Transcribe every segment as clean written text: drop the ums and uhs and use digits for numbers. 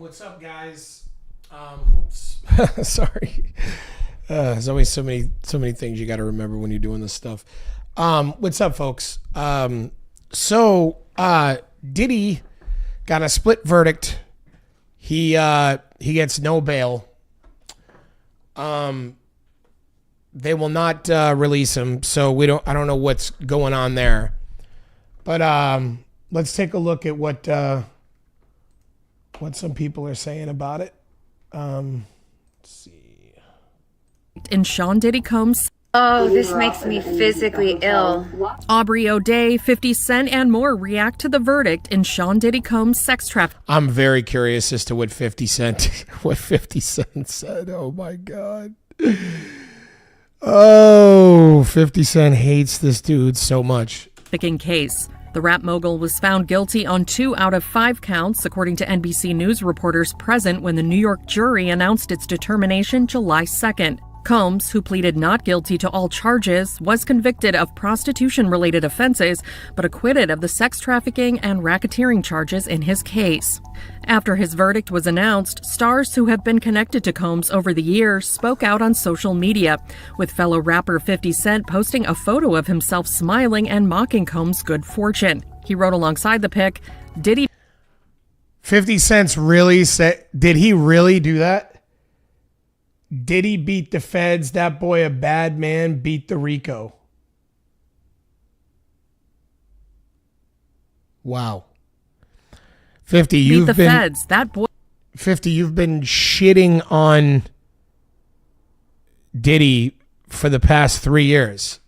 What's up, guys? Oops. Sorry. There's always so many things you got to remember when you're doing this stuff. What's up, folks? Diddy got a split verdict. He gets no bail. They will not release him, so I don't know what's going on there. But let's take a look at what some people are saying about it. Let's see. In Sean Diddy Combs. Oh, this makes me physically ill. Aubrey O'Day, 50 Cent, and more react to the verdict in Sean Diddy Combs' sex trafficking. I'm very curious as to what 50 Cent said. Oh my God. Oh, 50 Cent hates this dude so much. Case. The rap mogul was found guilty on 2 out of 5 counts, according to NBC News reporters present when the New York jury announced its determination July 2nd. Combs, who pleaded not guilty to all charges, was convicted of prostitution-related offenses, but acquitted of the sex trafficking and racketeering charges in his case. After his verdict was announced, stars who have been connected to Combs over the years spoke out on social media, with fellow rapper 50 Cent posting a photo of himself smiling and mocking Combs' good fortune. He wrote alongside the pic, Diddy... 50 Cent's really said... Did he really do that? Diddy beat the feds. That boy, a bad man, beat the Rico. Wow. 50, you've been... feds. That boy... 50, you've been shitting on Diddy for the past 3 years.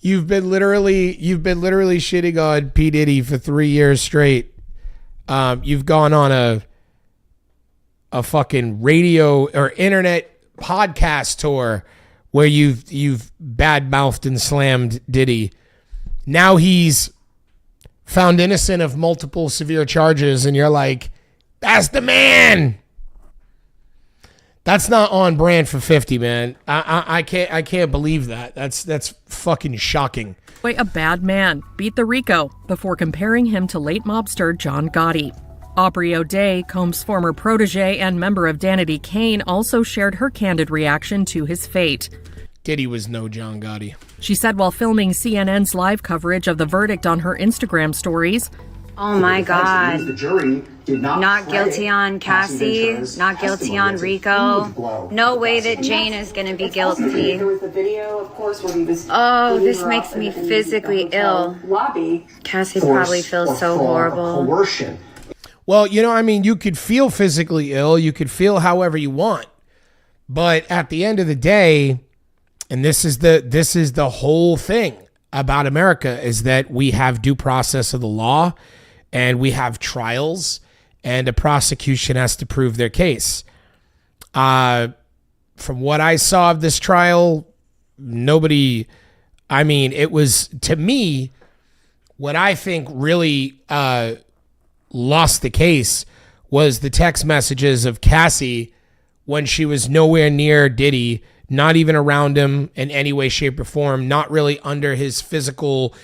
You've been literally shitting on P. Diddy for 3 years straight. You've gone on a fucking radio or internet podcast tour where you've bad-mouthed and slammed Diddy. Now he's found innocent of multiple severe charges, and you're like, that's the man. That's not on brand for 50, man. I can't believe that. That's fucking shocking. A bad man beat the Rico before comparing him to late mobster John Gotti. Aubrey O'Day, Combs' former protege and member of Danity Kane, also shared her candid reaction to his fate. Diddy was no John Gotti. She said while filming CNN's live coverage of the verdict on her Instagram stories, Oh my God. The jury did not guilty on Cassie, not guilty on Rico. No way that Jane is going to be guilty. Oh, this makes me physically ill. Cassie probably feels so horrible. Well, you could feel physically ill. You could feel however you want. But at the end of the day, and this is the whole thing about America, is that we have due process of the law and we have trials and a prosecution has to prove their case. From what I saw of this trial, it was, to me, what I think really lost the case was the text messages of Cassie when she was nowhere near Diddy, not even around him in any way, shape, or form, not really under his physical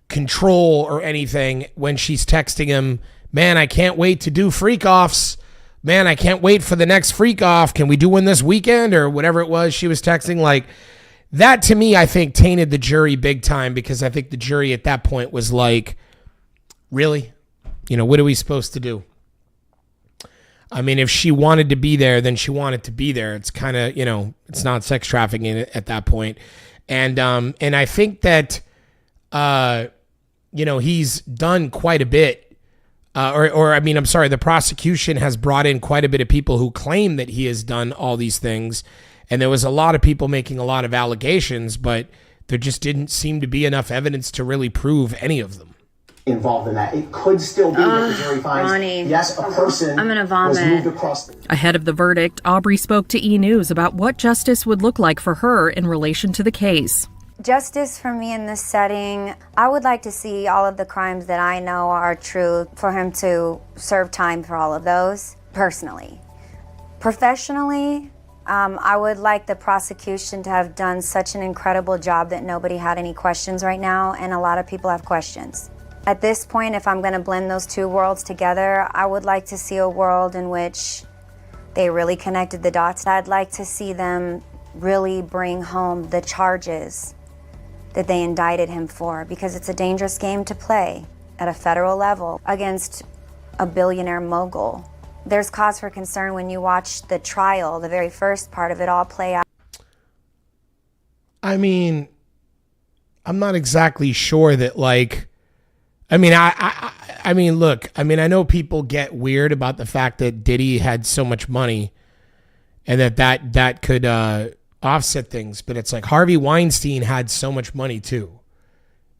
control or anything, when she's texting him, man, I can't wait to do freak offs. Man, I can't wait for the next freak off. Can we do one this weekend? Or whatever it was she was texting. Like, that to me, I think tainted the jury big time, because I think the jury at that point was like, really? What are we supposed to do? I mean, if she wanted to be there, then she wanted to be there. It's kind of, it's not sex trafficking at that point. And I think that, he's done quite a bit. The prosecution has brought in quite a bit of people who claim that he has done all these things. And there was a lot of people making a lot of allegations, but there just didn't seem to be enough evidence to really prove any of them involved in that. It could still be that the jury finds, Ronnie, yes, a person I'm gonna vomit. was moved across. Ahead of the verdict, Aubrey spoke to E! News about what justice would look like for her in relation to the case. Justice for me in this setting, I would like to see all of the crimes that I know are true, for him to serve time for all of those, personally. Professionally, I would like the prosecution to have done such an incredible job that nobody had any questions right now, and a lot of people have questions. At this point, if I'm going to blend those two worlds together, I would like to see a world in which they really connected the dots. I'd like to see them really bring home the charges that they indicted him for, because it's a dangerous game to play at a federal level against a billionaire mogul. There's cause for concern when you watch the trial, the very first part of it all play out. I mean, I'm not exactly sure that, like, I mean, look, I mean, I know people get weird about the fact that Diddy had so much money and that could offset things, but it's like Harvey Weinstein had so much money too,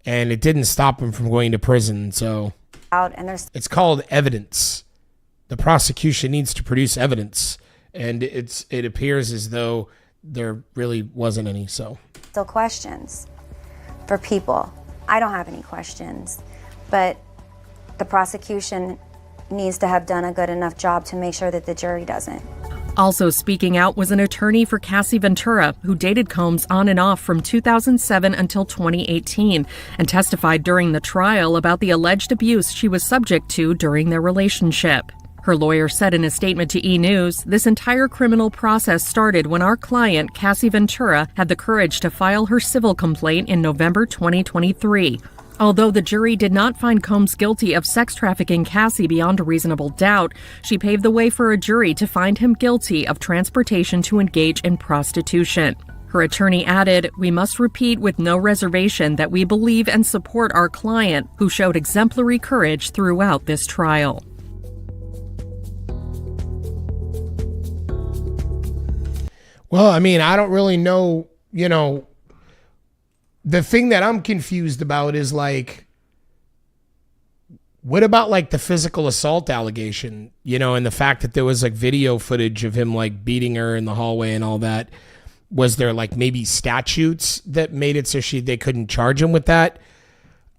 and it didn't stop him from going to prison. So it's called evidence. The prosecution needs to produce evidence, and it appears as though there really wasn't any. So still questions for people. I don't have any questions, but the prosecution needs to have done a good enough job to make sure that the jury doesn't. Also speaking out was an attorney for Cassie Ventura, who dated Combs on and off from 2007 until 2018, and testified during the trial about the alleged abuse she was subject to during their relationship. Her lawyer said in a statement to E! News, this entire criminal process started when our client, Cassie Ventura, had the courage to file her civil complaint in November 2023. Although the jury did not find Combs guilty of sex trafficking Cassie beyond a reasonable doubt, she paved the way for a jury to find him guilty of transportation to engage in prostitution. Her attorney added, "We must repeat with no reservation that we believe and support our client, who showed exemplary courage throughout this trial." Well, I mean, I don't really know, the thing that I'm confused about is, like, what about, like, the physical assault allegation, and the fact that there was, like, video footage of him, like, beating her in the hallway and all that. Was there, like, maybe statutes that made it so they couldn't charge him with that?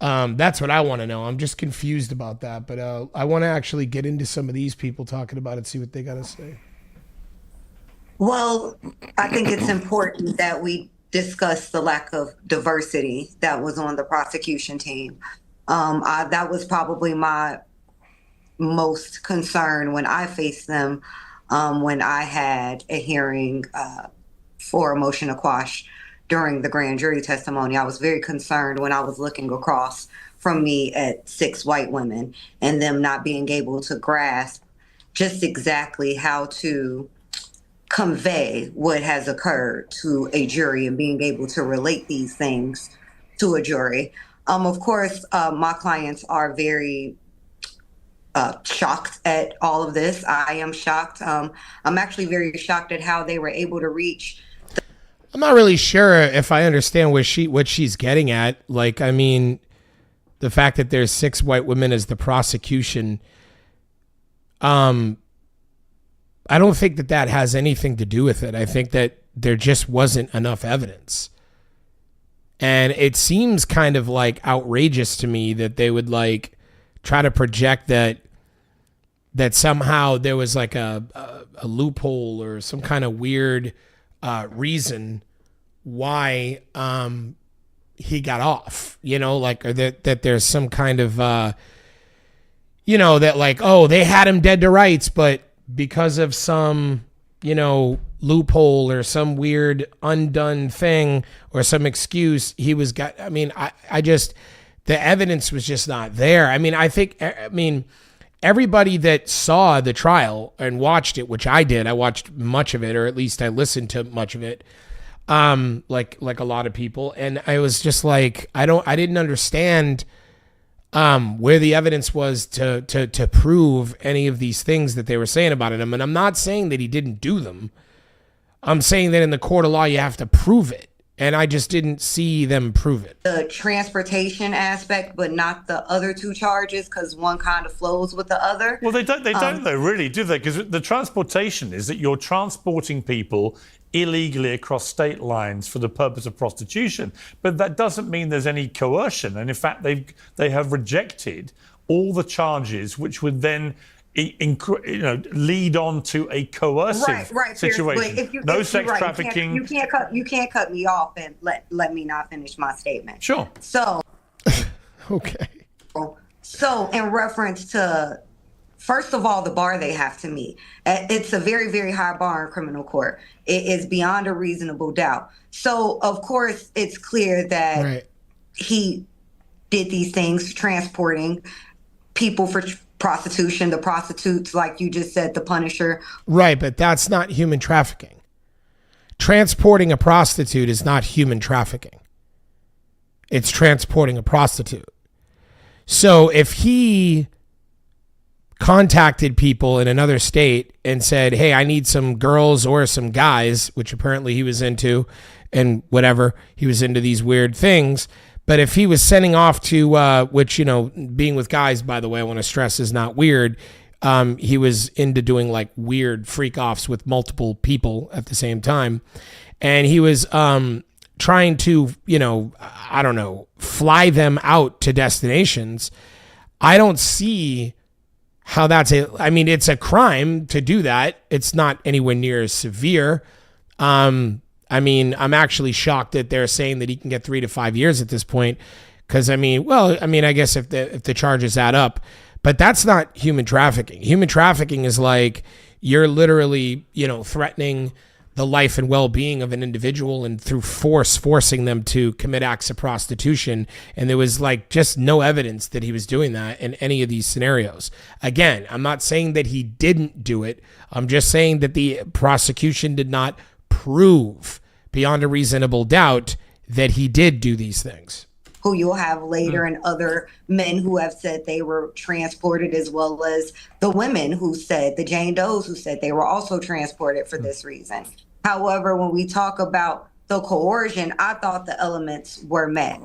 That's what I want to know. I'm just confused about that. But I want to actually get into some of these people talking about it, see what they got to say. Well, I think it's important that we discuss the lack of diversity that was on the prosecution team. That was probably my most concern when I faced them, when I had a hearing for a motion to quash during the grand jury testimony. I was very concerned when I was looking across from me at 6 white women and them not being able to grasp just exactly how to convey what has occurred to a jury and being able to relate these things to a jury. Of course, my clients are very shocked at all of this. I am shocked. I'm actually very shocked at how they were able to reach. I'm not really sure if I understand what she's getting at. Like, I mean, the fact that there's 6 white women as the prosecution, I don't think that has anything to do with it. I think that there just wasn't enough evidence. And it seems kind of like outrageous to me that they would, like, try to project that somehow there was, like, a loophole or some kind of weird reason why he got off, like, or that there's some kind of, that, like, oh, they had him dead to rights, but because of some, loophole or some weird undone thing or some excuse, I just, the evidence was just not there. I mean, everybody that saw the trial and watched it, which I did, I watched much of it, or at least I listened to much of it, like a lot of people. And I was just like, I didn't understand where the evidence was to prove any of these things that they were saying about him. And I'm not saying that he didn't do them. I'm saying that in the court of law, you have to prove it. And I just didn't see them prove it. The transportation aspect, but not the other 2 charges, because one kind of flows with the other. Well, they don't though, really, do they? Because the transportation is that you're transporting people illegally across state lines for the purpose of prostitution. But that doesn't mean there's any coercion. And in fact, they have rejected all the charges which would then lead on to a coercive situation. No sex trafficking. You can't cut me off and let me not finish my statement. Sure. So okay. So, in reference to, first of all, the bar they have to meet, it's a very, very high bar in criminal court. It is beyond a reasonable doubt. So, of course, it's clear that Right. he did these things, transporting people for prostitution, the prostitutes, like you just said, the Punisher. Right, but that's not human trafficking. Transporting a prostitute is not human trafficking. It's transporting a prostitute. So if he contacted people in another state and said, hey, I need some girls or some guys, which apparently he was into, and whatever, he was into these weird things. But if he was sending off to, which, being with guys, by the way, I want to stress is not weird. He was into doing like weird freak offs with multiple people at the same time. And he was trying to, I don't know, fly them out to destinations. I don't see how it's a crime to do that. It's not anywhere near as severe. I'm actually shocked that they're saying that he can get 3 to 5 years at this point. Because, I guess if the charges add up. But that's not human trafficking. Human trafficking is like you're literally, threatening the life and well-being of an individual and through forcing them to commit acts of prostitution. And there was like just no evidence that he was doing that in any of these scenarios. Again, I'm not saying that he didn't do it. I'm just saying that the prosecution did not prove beyond a reasonable doubt that he did do these things. Who you'll have later, and other men who have said they were transported, as well as the women who said, the Jane Does who said they were also transported for this reason. However, when we talk about the coercion, I thought the elements were met.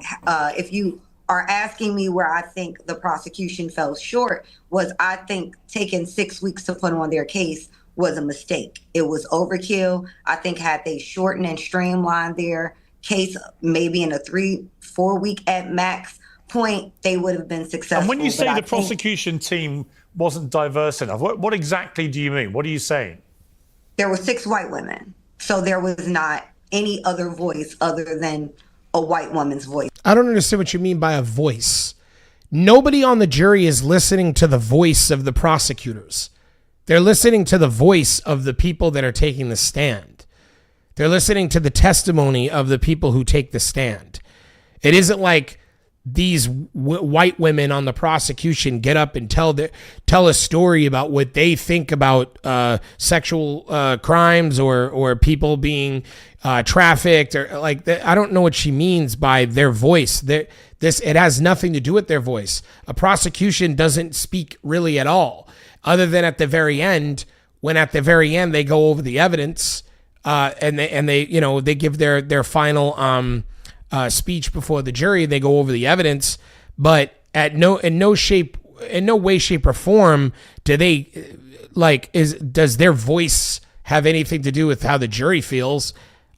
If you are asking me where I think the prosecution fell short, was I think taking 6 weeks to put on their case was a mistake. It was overkill. I think had they shortened and streamlined their case, maybe in a 3-4 week at max point, they would have been successful. And when you say the prosecution team wasn't diverse enough, what exactly do you mean? What are you saying? There were 6 white women. So there was not any other voice other than a white woman's voice. I don't understand what you mean by a voice. Nobody on the jury is listening to the voice of the prosecutors. They're listening to the voice of the people that are taking the stand. They're listening to the testimony of the people who take the stand. It isn't like these white women on the prosecution get up and tell a story about what they think about sexual crimes or people being trafficked or like that. I don't know what she means by their voice. It has nothing to do with their voice. A prosecution doesn't speak really at all, other than at the very end, when at the very end they go over the evidence and they give their final speech before the jury. They go over the evidence, but in no way, shape, or form do they does their voice have anything to do with how the jury feels?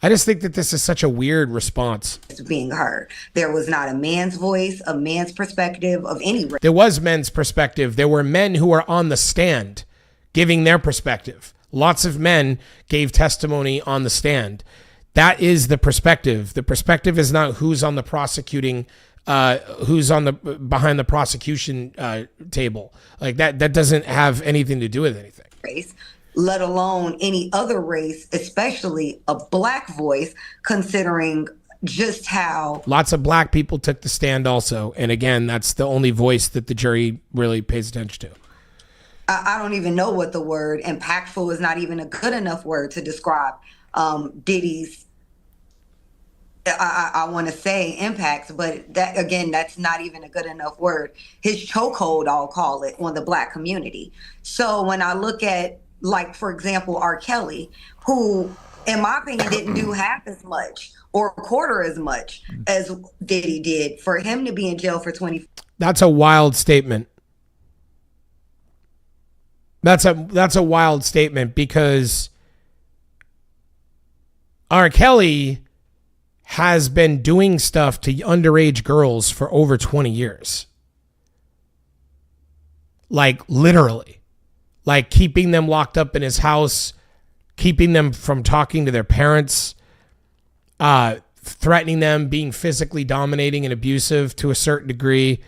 I just think that this is such a weird response. Being heard. There was not a man's voice, a man's perspective of any race. There was men's perspective. There were men who were on the stand giving their perspective. Lots of men gave testimony on the stand. That is the perspective. The perspective is not who's on the prosecuting, who's on the behind the prosecution table. Like that doesn't have anything to do with anything. Race, let alone any other race, especially a black voice, considering just how lots of black people took the stand also. And again, that's the only voice that the jury really pays attention to. I don't even know what the word impactful is, not even a good enough word to describe Diddy's, I want to say impacts, but that again, that's not even a good enough word. His chokehold, I'll call it, on the black community. So when I look at, like, for example, R. Kelly, who, in my opinion, didn't do half as much or a quarter as much as Diddy did, for him to be in jail for 20. That's a wild statement. That's a wild statement, because R. Kelly has been doing stuff to underage girls for over 20 years. Like literally. Like keeping them locked up in his house, keeping them from talking to their parents, threatening them, being physically dominating and abusive to a certain degree.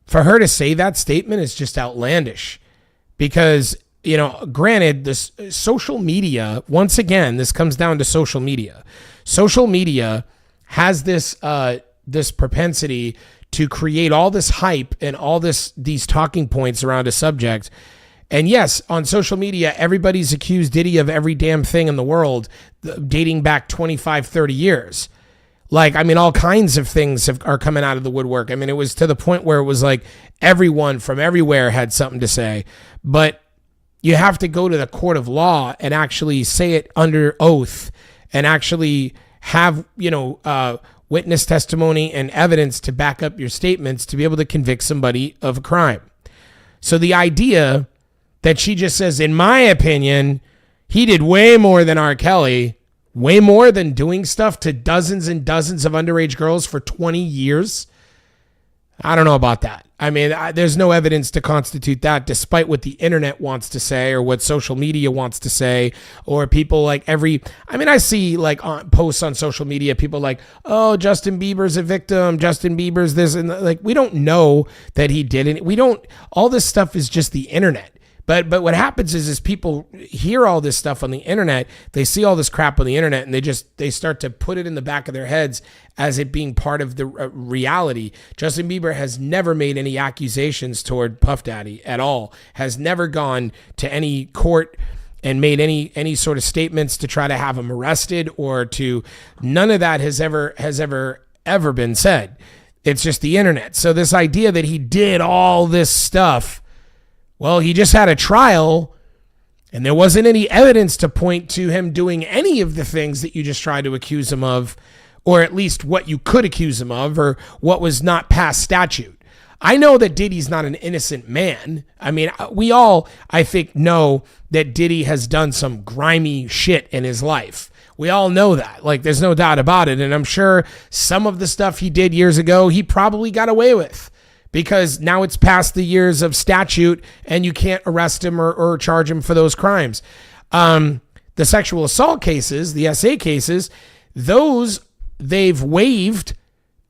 for her to say that statement is just outlandish because, you know, granted, this social media, once again, this comes down to social media. Social media has this this propensity to create all this hype and all these talking points around a subject. And yes, on social media, everybody's accused Diddy of every damn thing in the world dating back 25, 30 years. Like, I mean, all kinds of things are coming out of the woodwork. I mean, it was to the point where it was like everyone from everywhere had something to say. But you have to go to the court of law and actually say it under oath and actually have, you know, witness testimony and evidence to back up your statements to be able to convict somebody of a crime. So the idea that she just says, in my opinion, he did way more than R. Kelly, way more than doing stuff to dozens and dozens of underage girls for 20 years. I don't know about that. I mean, there's no evidence to constitute that, despite what the internet wants to say or what social media wants to say, or people like I see like posts on social media, people like, oh, Justin Bieber's a victim, Justin Bieber's this, and like, we don't know that he did it. All this stuff is just the internet. But what happens is people hear all this stuff on the internet, they see all this crap on the internet, and they start to put it in the back of their heads as it being part of the reality. Justin Bieber has never made any accusations toward Puff Daddy at all, has never gone to any court and made any sort of statements to try to have him arrested none of that has ever been said. It's just the internet. So this idea that he did all this stuff, well, he just had a trial and there wasn't any evidence to point to him doing any of the things that you just tried to accuse him of, or at least what you could accuse him of, or what was not past statute. I know that Diddy's not an innocent man. I mean, we all, I think, know that Diddy has done some grimy shit in his life. We all know that. Like, there's no doubt about it. And I'm sure some of the stuff he did years ago, he probably got away with, because now it's past the years of statute and you can't arrest him or charge him for those crimes. The sexual assault cases, the SA cases, those they've waived,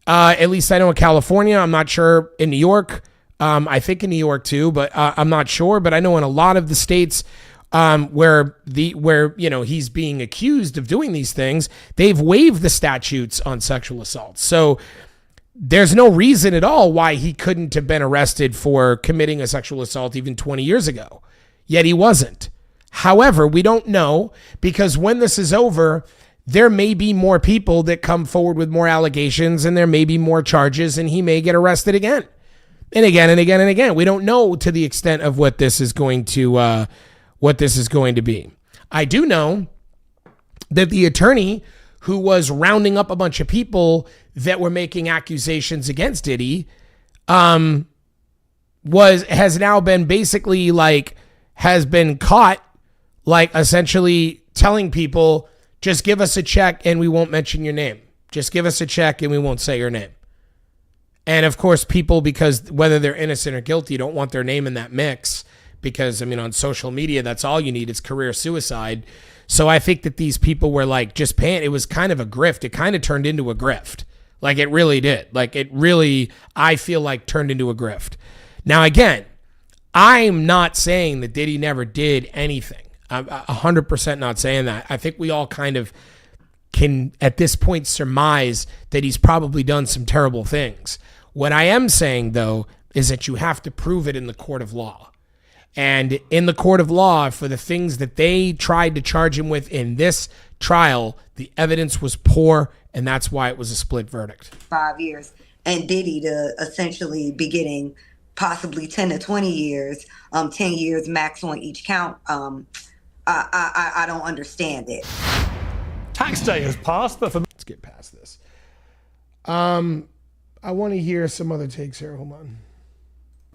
at least I know in California. I'm not sure in New York. I think in New York too, but I'm not sure. But I know in a lot of the states where you know, he's being accused of doing these things, they've waived the statutes on sexual assault. So there's no reason at all why he couldn't have been arrested for committing a sexual assault even 20 years ago. Yet he wasn't. However, we don't know, because when this is over, there may be more people that come forward with more allegations, and there may be more charges, and he may get arrested again and again and again and again. We don't know to the extent of what this is going to be. I do know that the attorney who was rounding up a bunch of people that were making accusations against Diddy, has now been basically has been caught, essentially telling people, just give us a check and we won't mention your name. Just give us a check and we won't say your name. And of course, people, because whether they're innocent or guilty, don't want their name in that mix, because, I mean, on social media, that's all you need. It's career suicide. So I think that these people were just paying. It was kind of a grift. It kind of turned into a grift. It really did. It really, I feel like, turned into a grift. Now, again, I'm not saying that Diddy never did anything. I'm 100% not saying that. I think we all kind of can, at this point, surmise that he's probably done some terrible things. What I am saying, though, is that you have to prove it in the court of law. And in the court of law, for the things that they tried to charge him with in this trial, the evidence was poor, and that's why it was a split verdict. 5 years, and Diddy to essentially be getting possibly 10 to 20 years, 10 years max on each count. I don't understand it. Tax day has passed, but let's get past this. I want to hear some other takes here. Hold on.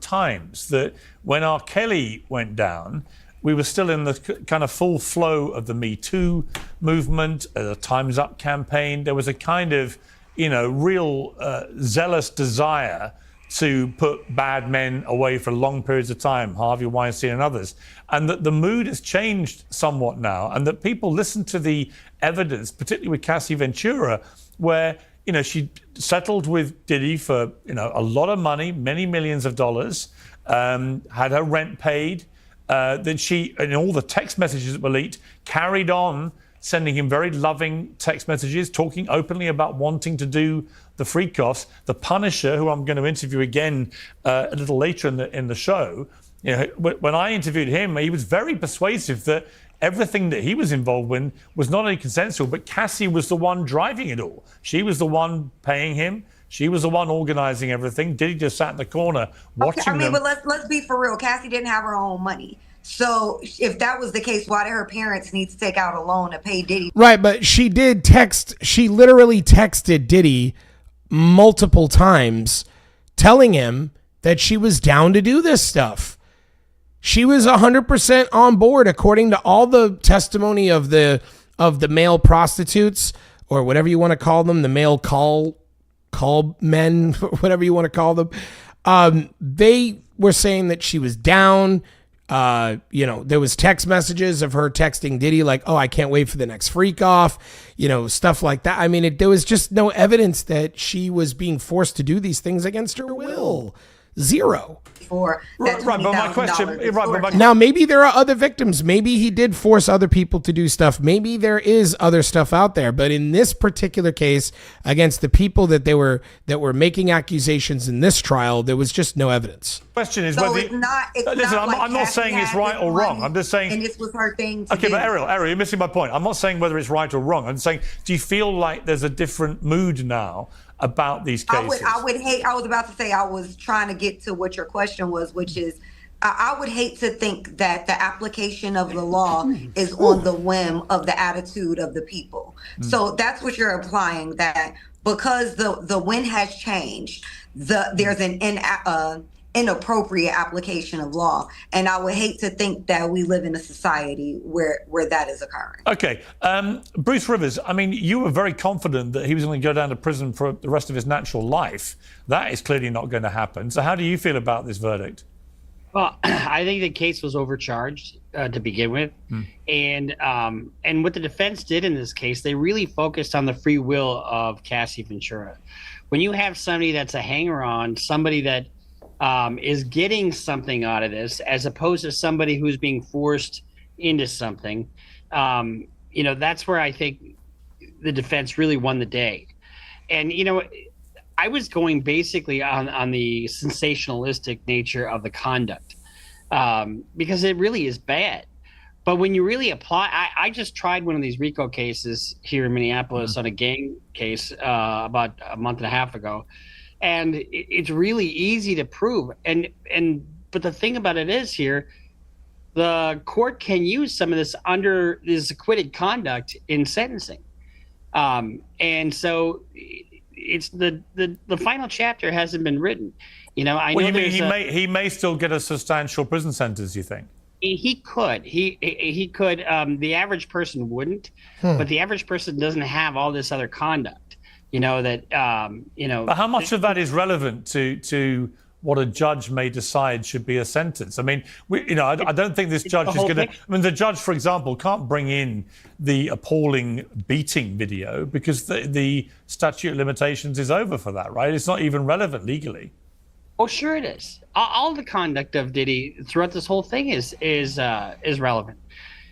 Times that when R. Kelly went down, we were still in the kind of full flow of the Me Too movement, the Time's Up campaign. There was a kind of, real zealous desire to put bad men away for long periods of time, Harvey Weinstein and others. And that the mood has changed somewhat now, and that people listen to the evidence, particularly with Cassie Ventura, where, she settled with Diddy for, a lot of money, many millions of dollars, had her rent paid. Then she, in all the text messages that were leaked, carried on sending him very loving text messages, talking openly about wanting to do the freak-offs. The Punisher, who I'm going to interview again a little later in the show, when I interviewed him, he was very persuasive that everything that he was involved in was not only consensual, but Cassie was the one driving it all. She was the one paying him. She was the one organizing everything. Diddy just sat in the corner watching them. But let's be for real. Cassie didn't have her own money. So if that was the case, why did her parents need to take out a loan to pay Diddy? Right, but she literally texted Diddy multiple times telling him that she was down to do this stuff. She was 100% on board, according to all the testimony of the male prostitutes, or whatever you want to call them, the male call men, whatever you want to call them. They were saying that she was down. There was text messages of her texting Diddy like, "Oh, I can't wait for the next freak off," stuff like that. I mean, there was just no evidence that she was being forced to do these things against her will. Zero. For that right, but my question, Now, maybe there are other victims. Maybe he did force other people to do stuff. Maybe there is other stuff out there. But in this particular case, against the people that were making accusations in this trial, there was just no evidence. Question is so whether I'm not saying it's right or wrong. I'm just saying, and this was her thing. Okay, but Ariel, you're missing my point. I'm not saying whether it's right or wrong. I'm saying, do you feel like there's a different mood now about these cases? I was about to say, I was trying to get to what your question was, which is, I would hate to think that the application of the law is on the whim of the attitude of the people. So that's what you're implying, that because the wind has changed, there's an inappropriate application of law. And I would hate to think that we live in a society where that is occurring. Okay. Bruce Rivers, I mean, you were very confident that he was going to go down to prison for the rest of his natural life. That is clearly not going to happen. So how do you feel about this verdict? Well, I think the case was overcharged to begin with. And what the defense did in this case, they really focused on the free will of Cassie Ventura. When you have somebody that's a hanger-on, somebody that is getting something out of this, as opposed to somebody who's being forced into something, that's where I think the defense really won the day. And, I was going basically on the sensationalistic nature of the conduct, because it really is bad. But when you really apply, I just tried one of these RICO cases here in Minneapolis on a gang case about a month and a half ago. And it's really easy to prove. But the thing about it is here, the court can use some of this this acquitted conduct in sentencing. And so it's the final chapter hasn't been written. He may still get a substantial prison sentence, you think? He could. He could. The average person wouldn't, but the average person doesn't have all this other conduct. But how much of that is relevant to what a judge may decide should be a sentence? I mean, I don't think this judge is going to. I mean, the judge, for example, can't bring in the appalling beating video because the statute of limitations is over for that, right? It's not even relevant legally. Oh, sure it is. All the conduct of Diddy throughout this whole thing is relevant.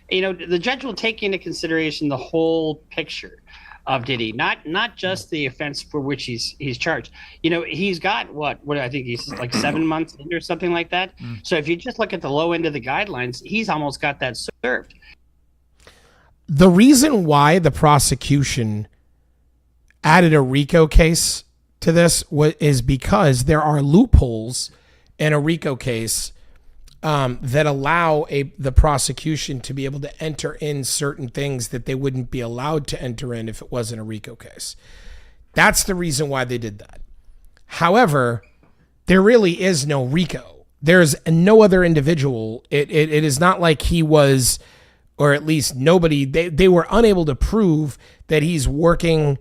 The judge will take into consideration the whole picture of Diddy, not just the offense for which he's charged. He's got what I think he's like 7 months in or something like that. So if you just look at the low end of the guidelines, he's almost got that served. The reason why the prosecution added a RICO case to this is because there are loopholes in a RICO case that allow the prosecution to be able to enter in certain things that they wouldn't be allowed to enter in if it wasn't a RICO case. That's the reason why they did that. However, there really is no RICO. There's no other individual. It is not like he was, or at least nobody, they were unable to prove that he's working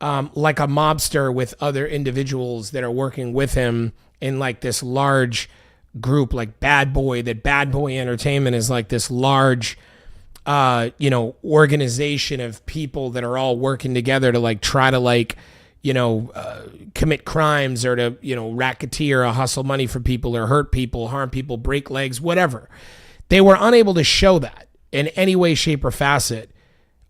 like a mobster with other individuals that are working with him in like this large group like Bad Boy. That Bad Boy Entertainment is like this large organization of people that are all working together to like try to like commit crimes or to, racketeer or hustle money from people or hurt people, harm people, break legs, whatever. They were unable to show that in any way, shape, or facet.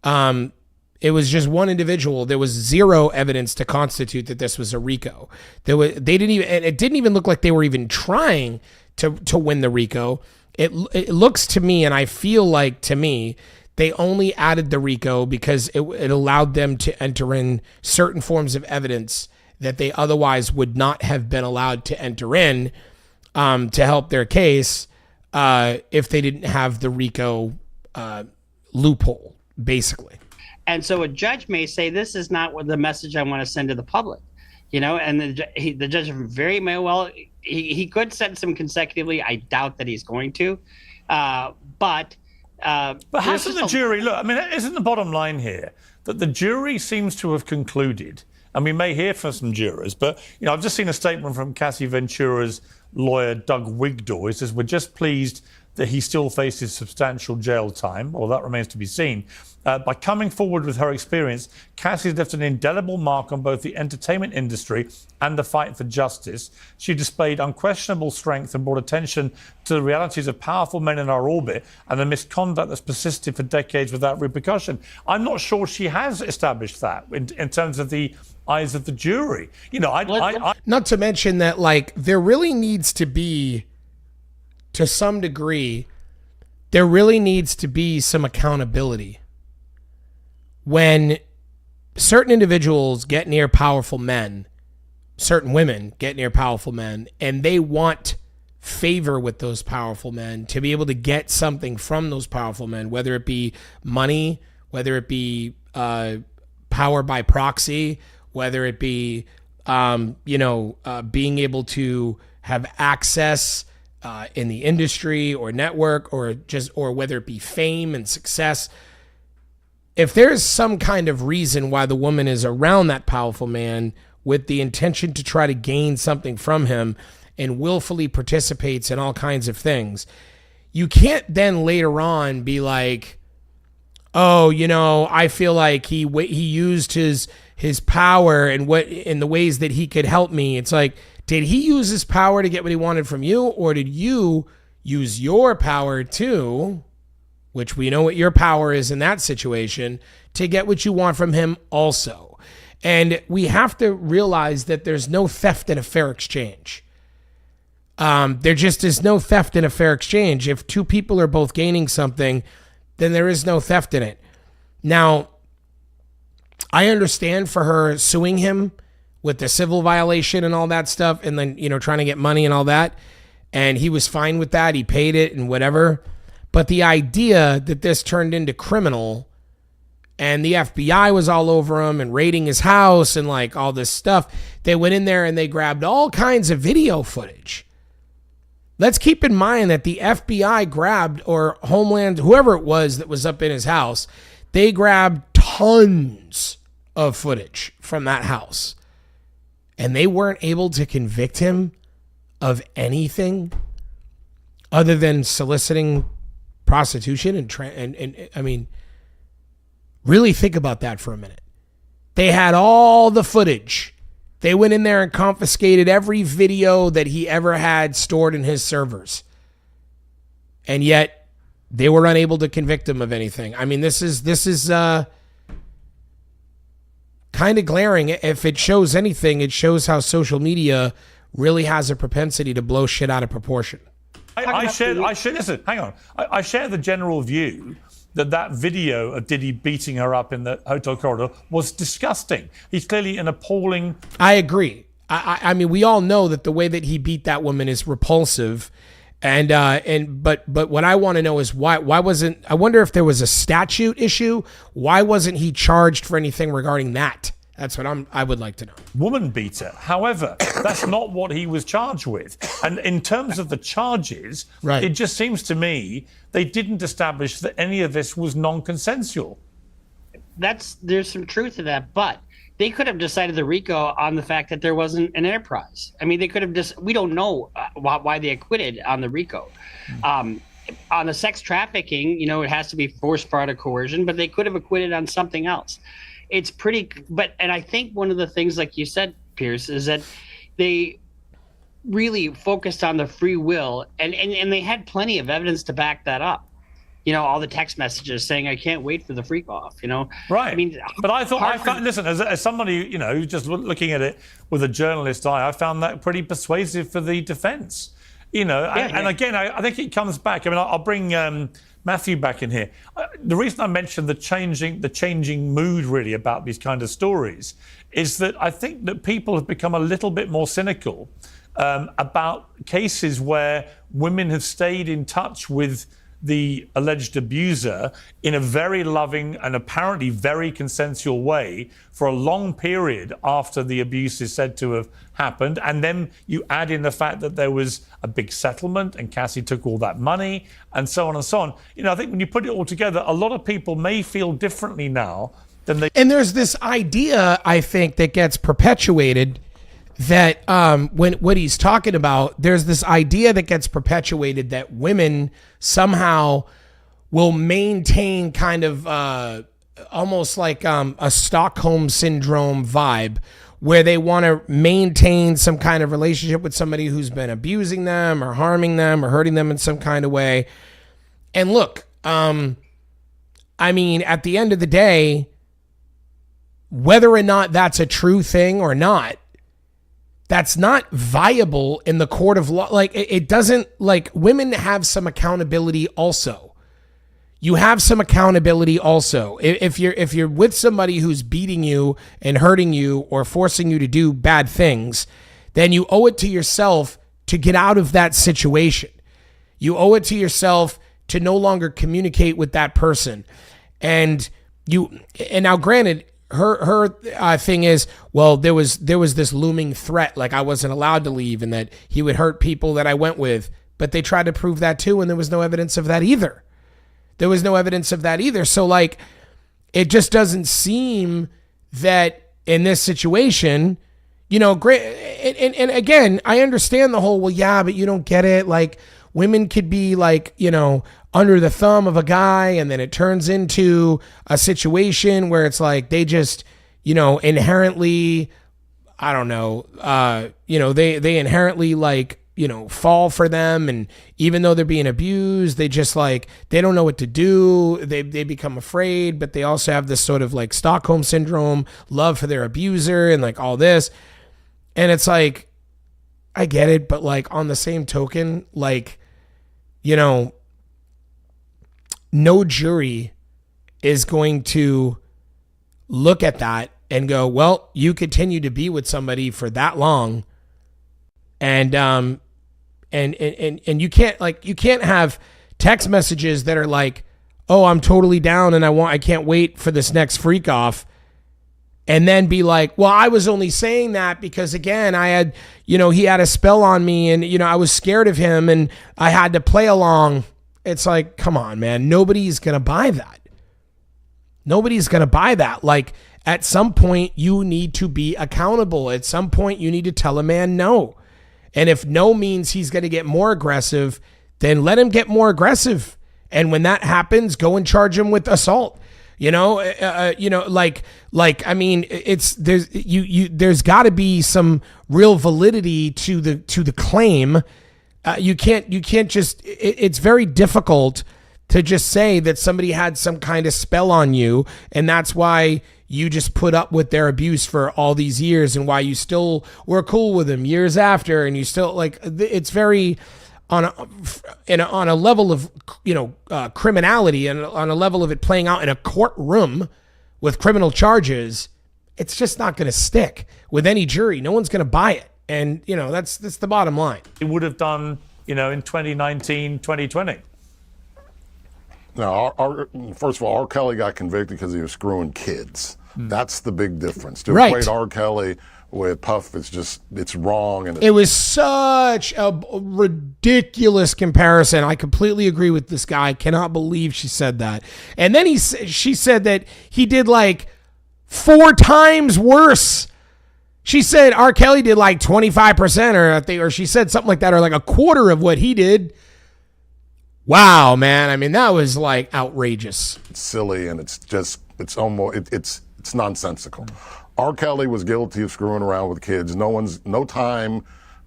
It was just one individual. There was zero evidence to constitute that this was a RICO. It didn't even look like they were even trying to win the RICO. It looks to me, and I feel like to me, they only added the RICO because it allowed them to enter in certain forms of evidence that they otherwise would not have been allowed to enter in to help their case if they didn't have the RICO loophole, basically. And so a judge may say, this is not what the message I want to send to the public, and the judge very may well, he could sentence them consecutively. I doubt that he's going to, but hasn't the jury, look, I mean, isn't the bottom line here that the jury seems to have concluded, and we may hear from some jurors, but, I've just seen a statement from Cassie Ventura's lawyer, Doug Wigdor. He says, we're just pleased that he still faces substantial jail time, or that remains to be seen. By coming forward with her experience, Cassie has left an indelible mark on both the entertainment industry and the fight for justice. She displayed unquestionable strength and brought attention to the realities of powerful men in our orbit and the misconduct that's persisted for decades without repercussion. I'm not sure she has established that in terms of the eyes of the jury. Not to mention that, there really needs to be, to some degree, there really needs to be some accountability. When certain individuals get near powerful men, certain women get near powerful men, and they want favor with those powerful men to be able to get something from those powerful men, whether it be money, whether it be power by proxy, whether it be, being able to have access in the industry or network, or whether it be fame and success. If there's some kind of reason why the woman is around that powerful man with the intention to try to gain something from him and willfully participates in all kinds of things, you can't then later on be like, oh, I feel like he used his power and in the ways that he could help me. It's like, did he use his power to get what he wanted from you, or did you use your power too, which we know what your power is in that situation, to get what you want from him also? And we have to realize that there's no theft in a fair exchange. There just is no theft in a fair exchange. If two people are both gaining something, then there is no theft in it. Now, I understand for her suing him with the civil violation and all that stuff, and then, trying to get money and all that. And he was fine with that. He paid it and whatever. But the idea that this turned into criminal and the FBI was all over him and raiding his house and all this stuff, they went in there and they grabbed all kinds of video footage. Let's keep in mind that the FBI grabbed, or Homeland, whoever it was that was up in his house, they grabbed tons of footage from that house. And they weren't able to convict him of other than soliciting prostitution and I mean, really think about that for a minute. They had all the footage. They went in there and confiscated every video that he ever had stored in his servers. And yet they were unable to convict him of anything. I mean, this is kind of glaring. If it shows anything, it shows how social media really has a propensity to blow shit out of proportion. I share the general view that video of Diddy beating her up in the hotel corridor was disgusting. He's clearly an appalling... I agree. I mean, we all know that the way that he beat that woman is repulsive. But what I want to know is why wasn't... I wonder if there was a statute issue. Why wasn't he charged for anything regarding that? That's what I would like to know. Woman beater. However, that's not what he was charged with. And in terms of the charges, right, it just seems to me they didn't establish that any of this was non-consensual. There's some truth to that, but they could have decided the RICO on the fact that there wasn't an enterprise. I mean, they could have we don't know why they acquitted on the RICO. On the sex trafficking, it has to be forced, fraud, or coercion, but they could have acquitted on something else. it's pretty. And I think one of the things, like you said, Pierce, is that they really focused on the free will, and they had plenty of evidence to back that up. All the text messages saying, "I can't wait for the freak off." Right. I mean, but I found, listen, as somebody who's just looking at it with a journalist eye, I found that pretty persuasive for the defense. And again, I think it comes back. I mean, I'll bring Matthew back in here. The reason I mentioned the changing mood really about these kind of stories is that I think that people have become a little bit more cynical about cases where women have stayed in touch with the alleged abuser in a very loving and apparently very consensual way for a long period after the abuse is said to have happened. And then you add in the fact that there was a big settlement and Cassie took all that money and so on and so on. I think when you put it all together, a lot of people may feel differently now than they... And there's this idea, I think, that gets perpetuated that when what he's talking about, there's this idea that gets perpetuated that women somehow will maintain kind of almost like a Stockholm syndrome vibe, where they want to maintain some kind of relationship with somebody who's been abusing them or harming them or hurting them in some kind of way. And look, I mean, at the end of the day, whether or not that's a true thing or not, that's not viable in the court of law. Like, it doesn't, like, women have some accountability also. You have some accountability also. If you're with somebody who's beating you and hurting you or forcing you to do bad things, then you owe it to yourself to get out of that situation. You owe it to yourself to no longer communicate with that person. And now granted, her thing is, well, there was this looming threat, like I wasn't allowed to leave and that he would hurt people that I went with. But they tried to prove that too, and there was no evidence of that either. So, like, it just doesn't seem that in this situation, great. And again, I understand the whole, well, yeah, but you don't get it. Like, women could be like, under the thumb of a guy, and then it turns into a situation where it's like they just, inherently, I don't know, they inherently like, fall for them. And even though they're being abused, they just like, they don't know what to do. They become afraid, but they also have this sort of like Stockholm syndrome, love for their abuser and like all this. And it's like, I get it. But like on the same token, like, no jury is going to look at that and go, well, you continue to be with somebody for that long. And you can't have text messages that are like, oh, I'm totally down and I can't wait for this next freak off. And then be like, well, I was only saying that because, again, I had, he had a spell on me and, I was scared of him and I had to play along. It's like, come on, man. Nobody's going to buy that. Like, at some point, you need to be accountable. At some point, you need to tell a man no. And if no means he's going to get more aggressive, then let him get more aggressive. And when that happens, go and charge him with assault. I mean, there's got to be some real validity to the claim. You can't just, it's very difficult to just say that somebody had some kind of spell on you and that's why you just put up with their abuse for all these years and why you still were cool with them years after, and you still, like, it's very on a level of criminality and on a level of it playing out in a courtroom with criminal charges. It's just not going to stick with any jury. No one's going to buy it. And, that's the bottom line. It would have done, in 2019, 2020. Now, first of all, R. Kelly got convicted because he was screwing kids. That's the big difference. To Right. equate R. Kelly with Puff, it's wrong. And it was such a ridiculous comparison. I completely agree with this guy. I cannot believe she said that. And then she said that he did like 4 times worse. She said R. Kelly did like 25% or she said something like that, or like a quarter of what he did. Wow, man. I mean, that was like outrageous. It's silly, and it's almost, It's nonsensical. R. Kelly was guilty of screwing around with kids. No time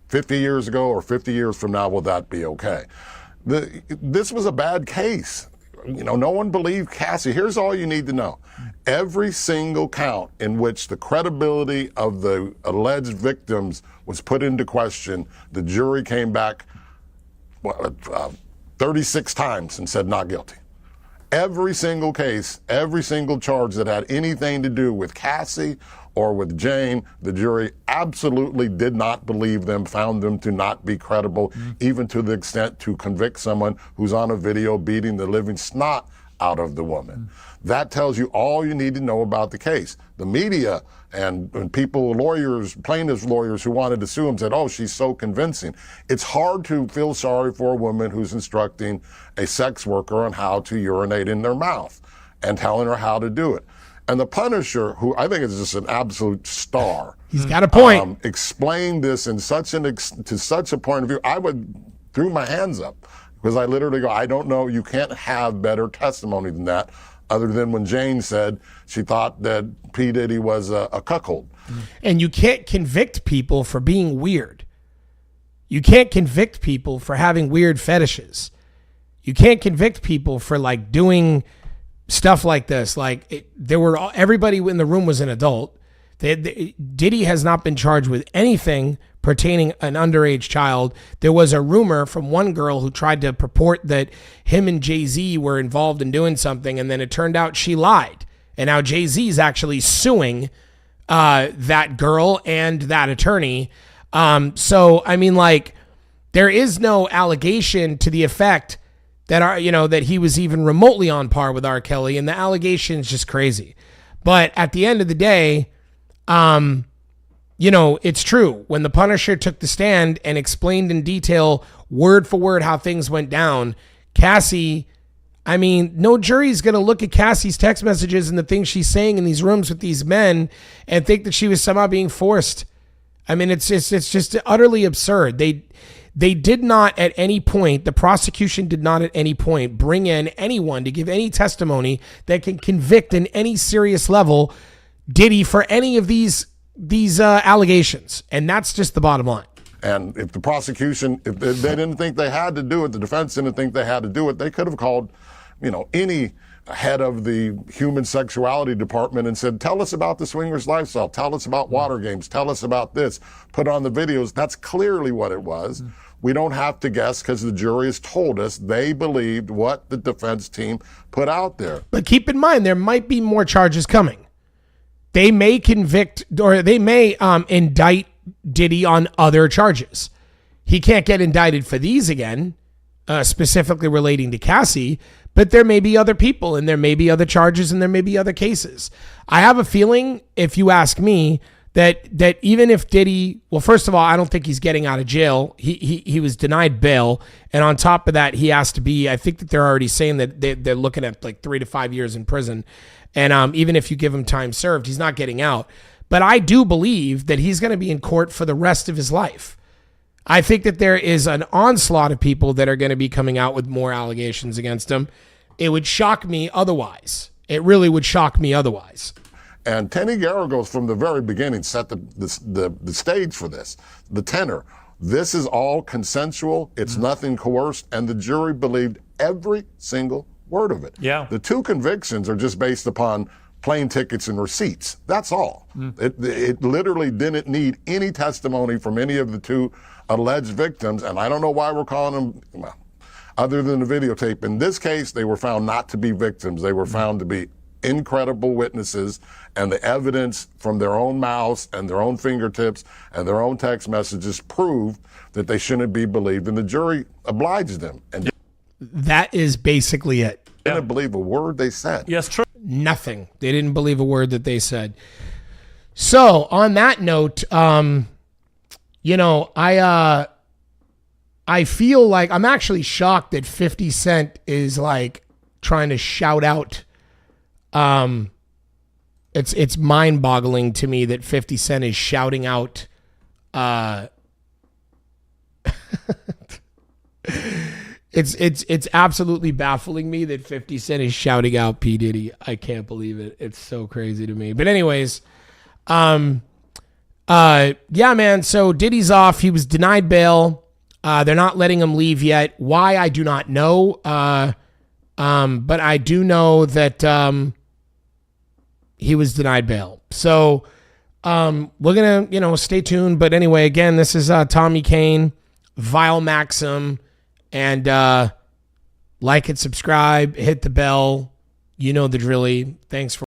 50 years ago or 50 years from now will that be okay. This was a bad case. No one believed Cassie. Here's all you need to know. Every single count in which the credibility of the alleged victims was put into question, the jury came back 36 times and said not guilty. Every single case, every single charge that had anything to do with Cassie or with Jane, the jury absolutely did not believe them, found them to not be credible, even to the extent to convict someone who's on a video beating the living snot out of the woman. That tells you all you need to know about the case. The media and people, lawyers, plaintiffs' lawyers who wanted to sue him said, oh, she's so convincing. It's hard to feel sorry for a woman who's instructing a sex worker on how to urinate in their mouth and telling her how to do it. And the Punisher, who I think is just an absolute star. He's got a point. Explained this in to such a point of view. I threw my hands up because I literally go, I don't know, you can't have better testimony than that, other than when Jane said she thought that P. Diddy was a cuckold. And you can't convict people for being weird. You can't convict people for having weird fetishes. You can't convict people for like doing stuff like this. Like everybody in the room was an adult. Diddy has not been charged with anything pertaining an underage child. There was a rumor from one girl who tried to purport that him and Jay-Z were involved in doing something, and then it turned out she lied. And now Jay-Z is actually suing that girl and that attorney. So, I mean, like, there is no allegation to the effect that that he was even remotely on par with R. Kelly, and the allegation is just crazy. But at the end of the day, it's true. When the Punisher took the stand and explained in detail, word for word, how things went down, Cassie, I mean, no jury's going to look at Cassie's text messages and the things she's saying in these rooms with these men and think that she was somehow being forced. I mean, it's just utterly absurd. They did not at any point, the prosecution did not at any point bring in anyone to give any testimony that can convict in any serious level Diddy for any of these allegations. And that's just the bottom line. And if the prosecution, if they didn't think they had to do it, the defense didn't think they had to do it, they could have called, any head of the human sexuality department and said, tell us about the swingers lifestyle, tell us about water games, tell us about this, put on the videos. That's clearly what it was. We don't have to guess because the jury has told us they believed what the defense team put out there. But keep in mind, there might be more charges coming. They may convict or they may indict Diddy on other charges. He can't get indicted for these again, specifically relating to Cassie, but there may be other people and there may be other charges and there may be other cases. I have a feeling, if you ask me, that even if Diddy, well, first of all, I don't think he's getting out of jail. He was denied bail. And on top of that, he has to be, I think that they're already saying that they're looking at like 3 to 5 years in prison. And even if you give him time served, he's not getting out. But I do believe that he's going to be in court for the rest of his life. I think that there is an onslaught of people that are going to be coming out with more allegations against him. It would shock me otherwise. It really would shock me otherwise. And Tenny Garagos from the very beginning set the stage for this, the tenor. This is all consensual. It's nothing coerced. And the jury believed every single word of it. Yeah. The 2 convictions are just based upon plane tickets and receipts. That's all. It literally didn't need any testimony from any of the 2 alleged victims. And I don't know why we're calling them, well, other than the videotape. In this case, they were found not to be victims. They were found to be incredible witnesses, and the evidence from their own mouths and their own fingertips and their own text messages proved that they shouldn't be believed, and the jury obliged them. And that is basically it. They didn't believe a word they said. Yes, true. Nothing. They didn't believe a word that they said. So on that note, I feel like I'm actually shocked that 50 Cent is like trying to shout out. It's mind-boggling to me that 50 Cent is shouting out It's absolutely baffling me that 50 Cent is shouting out P. Diddy. I can't believe it. It's so crazy to me. But anyways, yeah, man. So Diddy's off. He was denied bail. They're not letting him leave yet. Why, I do not know. But I do know that he was denied bail. So we're gonna, stay tuned. But anyway, again, this is Tommy Kane, Vile Maxim. And like and subscribe, hit the bell. You know the drilly. Thanks for